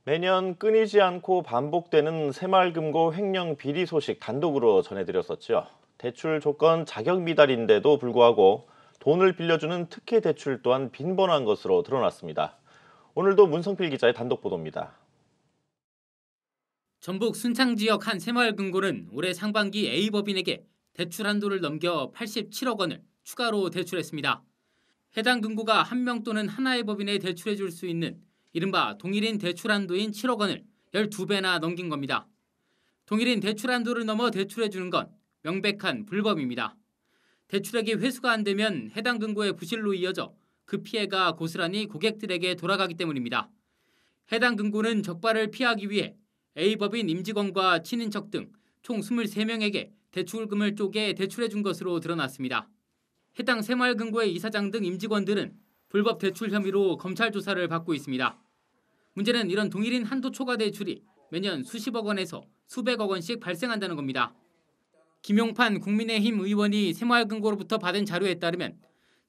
매년 끊이지 않고 반복되는 새마을금고 횡령 비리 소식 단독으로 전해드렸었죠. 대출 조건 자격 미달인데도 불구하고 돈을 빌려주는 특혜 대출 또한 빈번한 것으로 드러났습니다. 오늘도 문성필 기자의 단독 보도입니다. 전북 순창 지역 한 새마을금고는 올해 상반기 A법인에게 대출 한도를 넘겨 87억 원을 추가로 대출했습니다. 해당 금고가 한 명 또는 하나의 법인에 대출해 줄 수 있는 이른바 동일인 대출 한도인 7억 원을 12배나 넘긴 겁니다. 동일인 대출 한도를 넘어 대출해 주는 건 명백한 불법입니다. 대출액이 회수가 안 되면 해당 금고의 부실로 이어져 그 피해가 고스란히 고객들에게 돌아가기 때문입니다. 해당 금고는 적발을 피하기 위해 A법인 임직원과 친인척 등 총 23명에게 대출금을 쪼개 대출해 준 것으로 드러났습니다. 해당 새마을금고의 이사장 등 임직원들은 불법 대출 혐의로 검찰 조사를 받고 있습니다. 문제는 이런 동일인 한도 초과 대출이 매년 수십억 원에서 수백억 원씩 발생한다는 겁니다. 김용판 국민의힘 의원이 새마을금고로부터 받은 자료에 따르면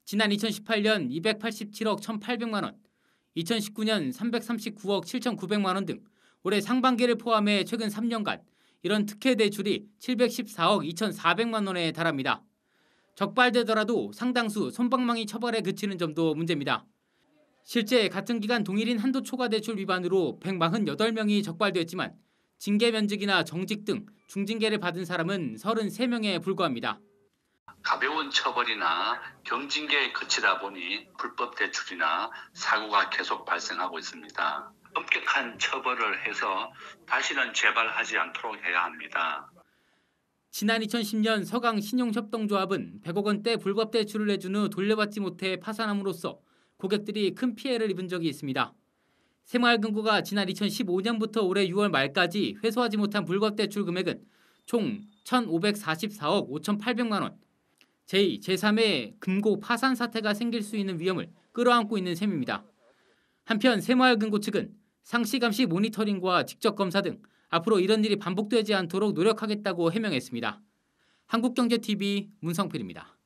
지난 2018년 287억 1,800만 원, 2019년 339억 7,900만 원 등 올해 상반기를 포함해 최근 3년간 이런 특혜 대출이 714억 2,400만 원에 달합니다. 적발되더라도 상당수 솜방망이 처벌에 그치는 점도 문제입니다. 실제 같은 기간 동일인 한도 초과 대출 위반으로 148명이 적발됐지만 징계 면직이나 정직 등 중징계를 받은 사람은 33명에 불과합니다. 가벼운 처벌이나 경징계에 그치다 보니 불법 대출이나 사고가 계속 발생하고 있습니다. 엄격한 처벌을 해서 다시는 재발하지 않도록 해야 합니다. 지난 2010년 서강 신용협동조합은 100억 원대 불법 대출을 내준 후 돌려받지 못해 파산함으로써 고객들이 큰 피해를 입은 적이 있습니다. 새마을금고가 지난 2015년부터 올해 6월 말까지 회수하지 못한 불법 대출 금액은 총 1,544억 5,800만 원. 제2, 제3의 금고 파산 사태가 생길 수 있는 위험을 끌어안고 있는 셈입니다. 한편 새마을금고 측은 상시 감시 모니터링과 직접 검사 등 앞으로 이런 일이 반복되지 않도록 노력하겠다고 해명했습니다. 한국경제TV 문성필입니다.